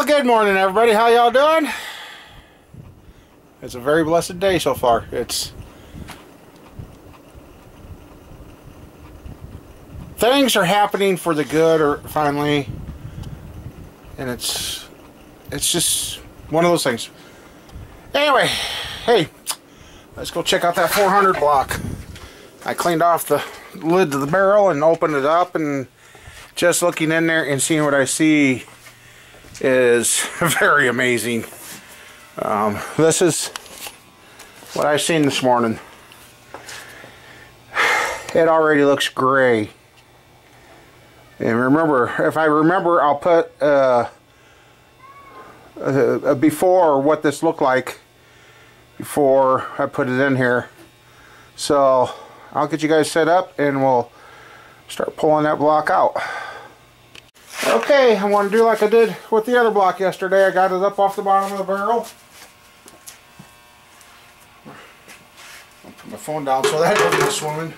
Well, good morning, everybody. How y'all doing? It's a very blessed day so far. Things are happening for the good, or finally, and it's just one of those things. Anyway, hey, let's go check out that 400 block. I cleaned off the lid of the barrel and opened it up, and just looking in there and seeing what I see is very amazing. This is what I seen this morning. It already looks gray. And remember, if I remember, I'll put a before what this looked like before I put it in here. So I'll get you guys set up and we'll start pulling that block out. Okay, I want to do like I did with the other block yesterday. I got it up off the bottom of the barrel. I'll put my phone down so that doesn't go swimming.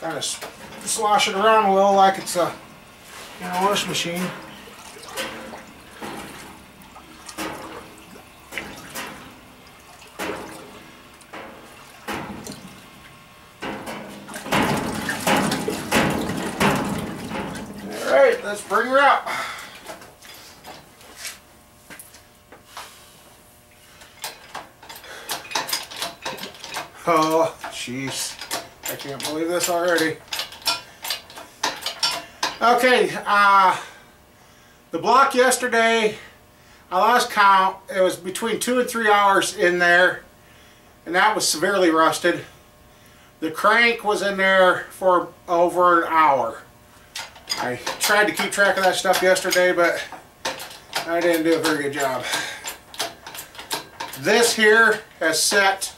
Kind of slosh it around a little like it's a wash machine. Alright, let's bring her up. Oh, jeez. I can't believe this already. Okay, the block yesterday, I lost count. It was between 2 and 3 hours in there, and that was severely rusted. The crank was in there for over an hour. I tried to keep track of that stuff yesterday, but I didn't do a very good job. This here has set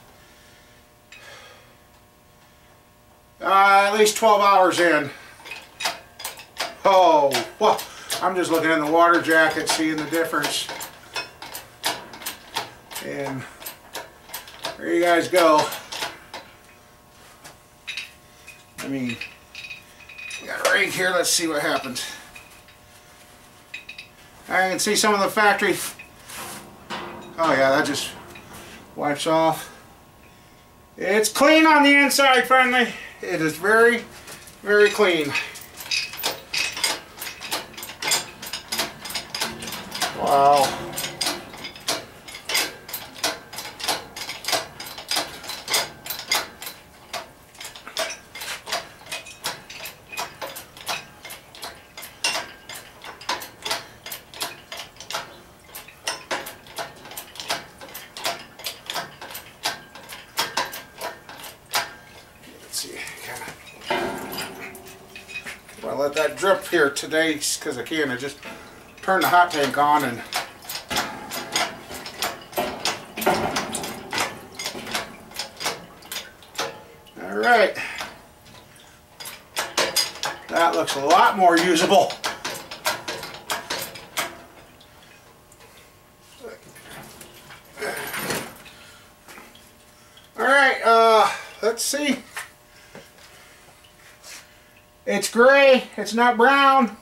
at least 12 hours in. Oh, well, I'm just looking in the water jacket, seeing the difference. And there you guys go. I mean, we got a rake here. Let's see what happens. I can see some of the factory. Oh yeah, that just wipes off. It's clean on the inside finally. It is very, very clean. Wow. I'll let that drip here today because I can. I just turn the hot tank on and alright. That looks a lot more usable. Alright, let's see. It's gray. It's not brown.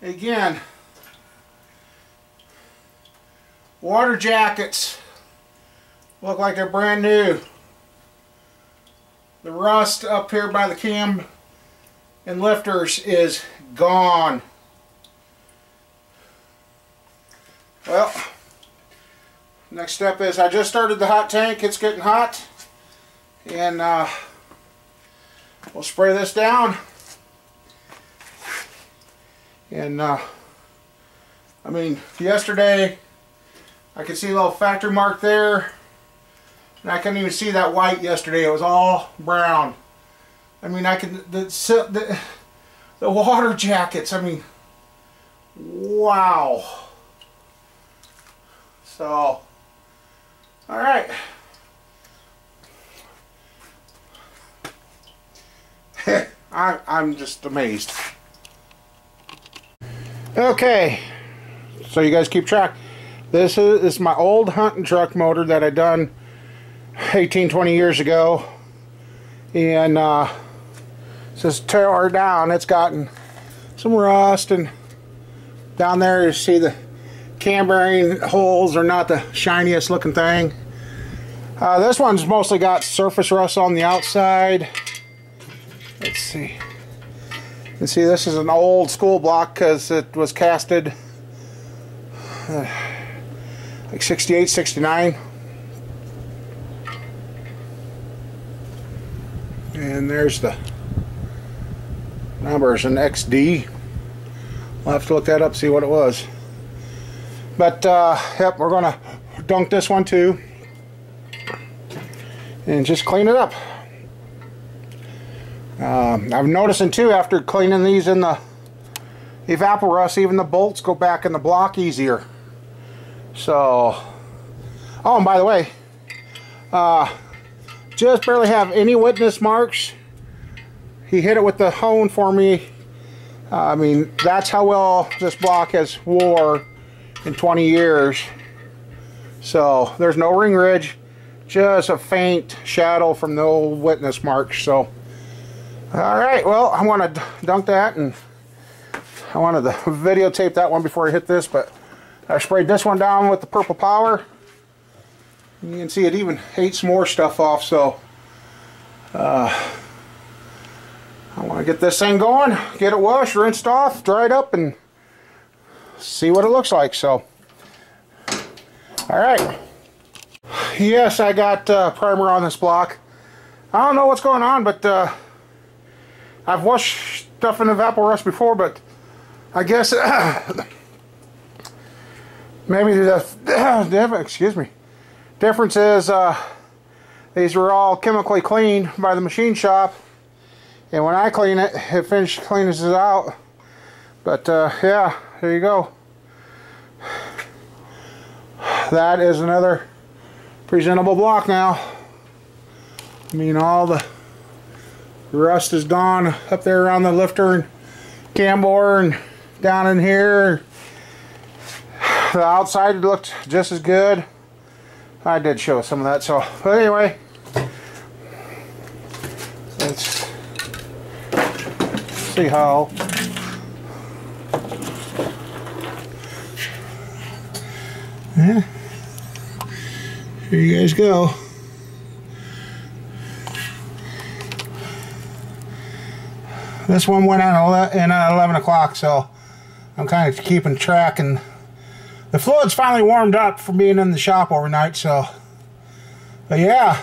Again, water jackets look like they're brand new. The rust up here by the cam and lifters is gone. Well, next step is I just started the hot tank. It's getting hot. And we'll spray this down. And I mean, yesterday I could see a little factory mark there, and I couldn't even see that white yesterday. It was all brown. I mean, I could the water jackets. I mean, wow. So, all right. I'm just amazed. Okay, so you guys keep track. This is my old hunting truck motor that I done 18-20 years ago, and just tear down. It's gotten some rust, and down there you see the cam bearing holes are not the shiniest looking thing. This one's mostly got surface rust on the outside. Let's see. You can see this is an old school block because it was casted like 68, 69. And there's the numbers, an XD. We'll have to look that up, see what it was. But yep, we're gonna dunk this one too and just clean it up. I'm noticing too, after cleaning these in the evapo rust, even the bolts go back in the block easier. So, oh, and by the way, just barely have any witness marks. He hit it with the hone for me. I mean, that's how well this block has wore in 20 years. So there's no ring ridge, just a faint shadow from the old witness marks. So alright, well, I want to dunk that, and I wanted to videotape that one before I hit this, but I sprayed this one down with the purple power. You can see it even ate some more stuff off, so I want to get this thing going, get it washed, rinsed off, dried up, and see what it looks like. So alright, yes, I got primer on this block. I don't know what's going on, but I've washed stuff in evapo rust before, but I guess maybe the difference is these were all chemically cleaned by the machine shop, and when I clean it, it finishes cleans it out. But yeah, there you go. That is another presentable block now. I mean, all the rust is gone up there around the lifter and cam bore, and down in here. The outside looked just as good. I did show some of that, so, but anyway, let's see how yeah, here you guys go. This one went on at 11 o'clock, so I'm kind of keeping track, and the fluid's finally warmed up from being in the shop overnight. So, but yeah,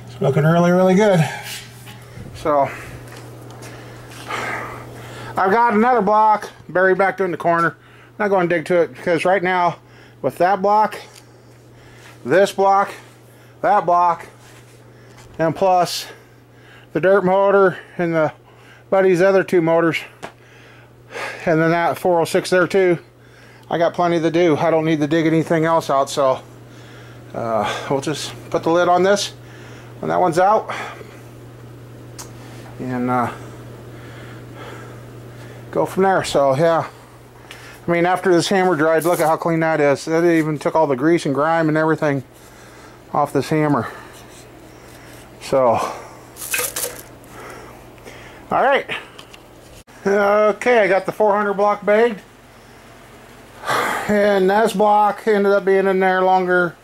it's looking really, really good. So I've got another block buried back there in the corner. I'm not going to dig to it because right now, with that block, this block, that block, and plus the dirt motor and the buddy's other two motors, and then that 406 there too, I got plenty to do. I don't need to dig anything else out, so we'll just put the lid on this when that one's out, and go from there. So yeah, I mean, after this hammer dried, look at how clean that is. It even took all the grease and grime and everything off this hammer. So alright, okay, I got the 400 block bagged, and this block ended up being in there longer.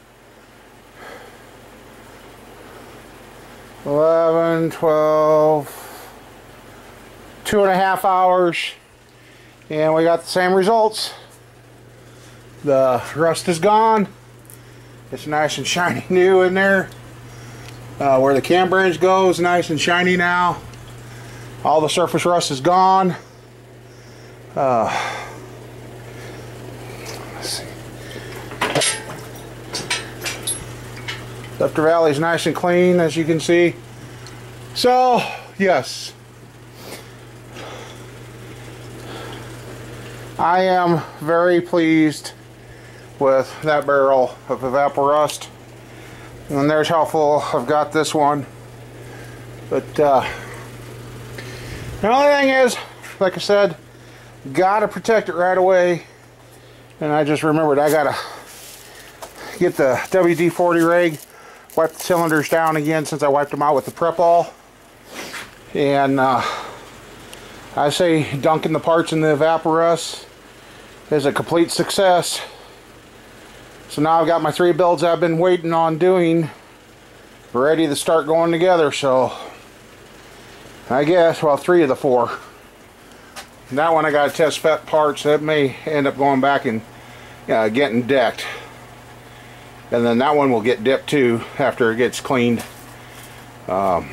11, 12, 2.5 hours, and we got the same results. The rust is gone. It's nice and shiny new in there. Where the cam bearings go is nice and shiny now. All the surface rust is gone. Let's see. Lifter valley is nice and clean, as you can see. So yes, I am very pleased with that barrel of evapo rust. And there's how full I've got this one. But the only thing is, like I said, gotta protect it right away. And I just remembered I gotta get the WD-40 rag wipe the cylinders down again since I wiped them out with the prep all. And I say dunking the parts in the evaporust is a complete success. So now I've got my 3 builds I've been waiting on doing ready to start going together. So I guess, well, 3 of the 4. And that one I got to test spec parts that may end up going back and getting decked. And then that one will get dipped too after it gets cleaned. I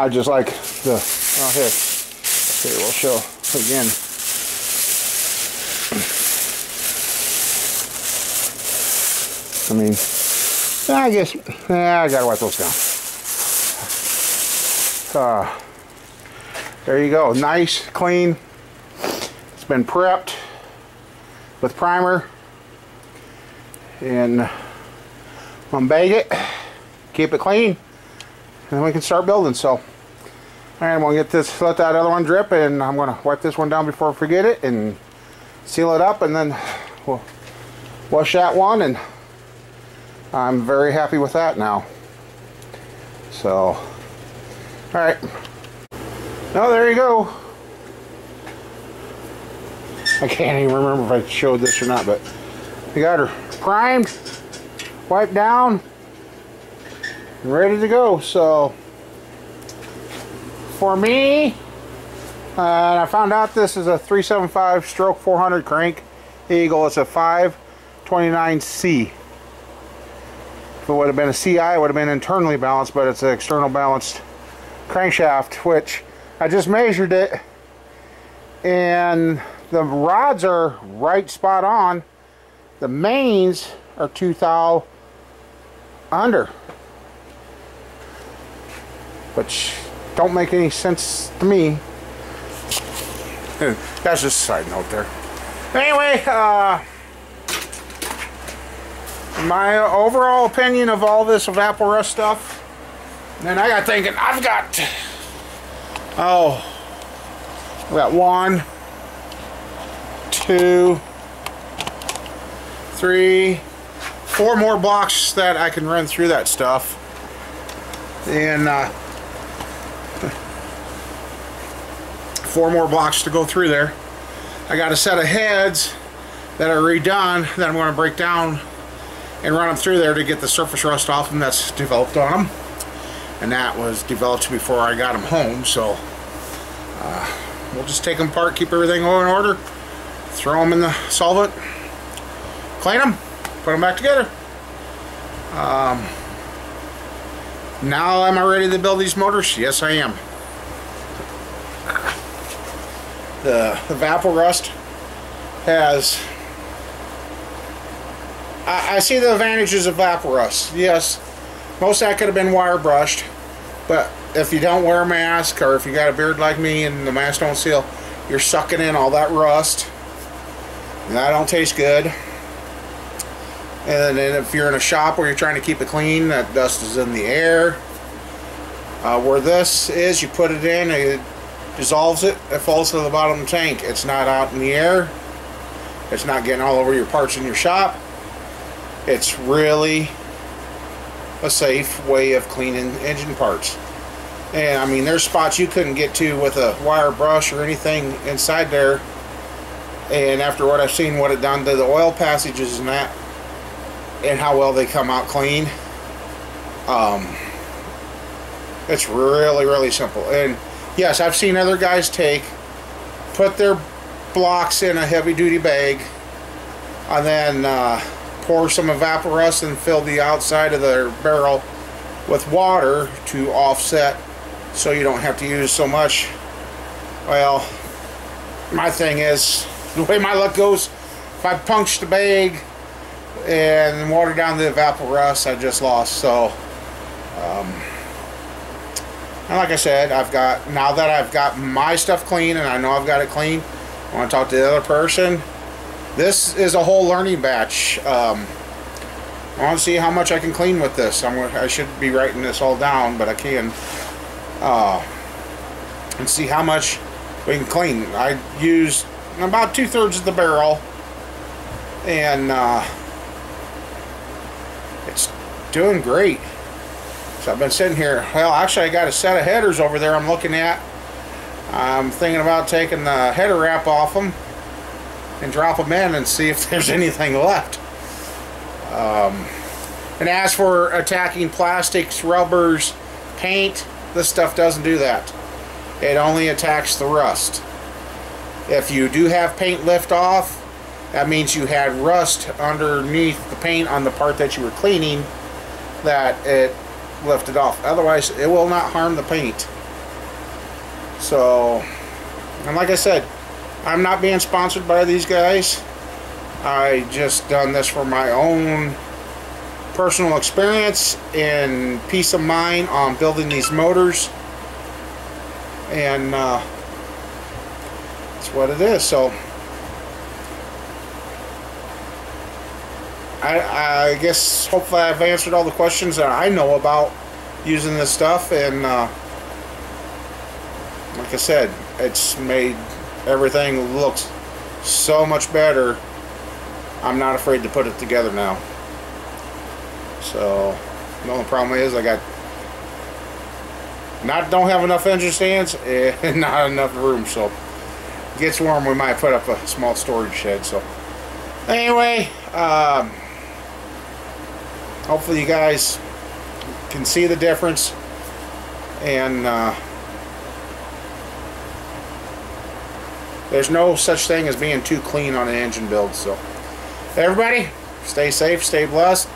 just like the, oh here we'll show again. I mean, I guess, I gotta wipe those down. There you go, nice, clean. It's been prepped with primer. And unbag it, keep it clean, and we can start building. So, and we'll get this, let that other one drip, and I'm gonna wipe this one down before I forget it, and seal it up, and then we'll wash that one, and I'm very happy with that now. So, all right. Oh, there you go. I can't even remember if I showed this or not, but we got her primed, wiped down, and ready to go. So for me, I found out this is a 375 stroke 400 crank Eagle. It's a 529C. If it would have been a CI, it would have been internally balanced, but it's an external balanced crankshaft, which I just measured it, and the rods are right spot on. The mains are 2 thou under, which don't make any sense to me. That's just a side note there. Anyway, my overall opinion of all this evaporust stuff, and I got thinking, I've got 1, 2, 3, 4 more blocks that I can run through that stuff, and 4 more blocks to go through there. I got a set of heads that are redone that I'm going to break down and run them through there to get the surface rust off them that's developed on them, and that was developed before I got them home. So we'll just take them apart, keep everything in order, throw them in the solvent, clean them, put them back together. Now am I ready to build these motors? Yes, I am. The evaporust has, I see the advantages of evaporust. Yes, most of that could have been wire brushed, but if you don't wear a mask, or if you got a beard like me and the mask don't seal, you're sucking in all that rust, and that don't taste good. And then if you're in a shop where you're trying to keep it clean, that dust is in the air. Where this is, you put it in, it dissolves it, it falls to the bottom of the tank. It's not out in the air. It's not getting all over your parts in your shop. It's really a safe way of cleaning engine parts. And I mean, there's spots you couldn't get to with a wire brush or anything inside there. And after what I've seen, what it done to the oil passages and that, and how well they come out clean, it's really, really simple. And yes, I've seen other guys put their blocks in a heavy-duty bag, and then pour some evaporust and fill the outside of their barrel with water to offset, so you don't have to use so much. Well, my thing is, the way my luck goes, if I punched the bag and water down the evaporust, I just lost. So and like I said, now that I've got my stuff clean and I know I've got it clean, I want to talk to the other person. This is a whole learning batch. I want to see how much I can clean with this. I should be writing this all down, but I can. And see how much we can clean. I used about 2/3 of the barrel, and it's doing great. So I've been sitting here. Well, actually I got a set of headers over there I'm looking at. I'm thinking about taking the header wrap off them and drop them in and see if there's anything left. And as for attacking plastics, rubbers, paint, this stuff doesn't do that. It only attacks the rust. If you do have paint lift off, that means you had rust underneath the paint on the part that you were cleaning that it lifted off. Otherwise, it will not harm the paint. So, and like I said, I'm not being sponsored by these guys. I just done this for my own personal experience and peace of mind on building these motors. And that's what it is. So I guess hopefully I've answered all the questions that I know about using this stuff, and like I said, it's made everything look so much better. I'm not afraid to put it together now. So the only problem is I don't have enough engine stands and not enough room. So if it gets warm, we might put up a small storage shed. So anyway, hopefully you guys can see the difference, and there's no such thing as being too clean on an engine build. So everybody, stay safe, stay blessed,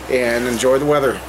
and enjoy the weather.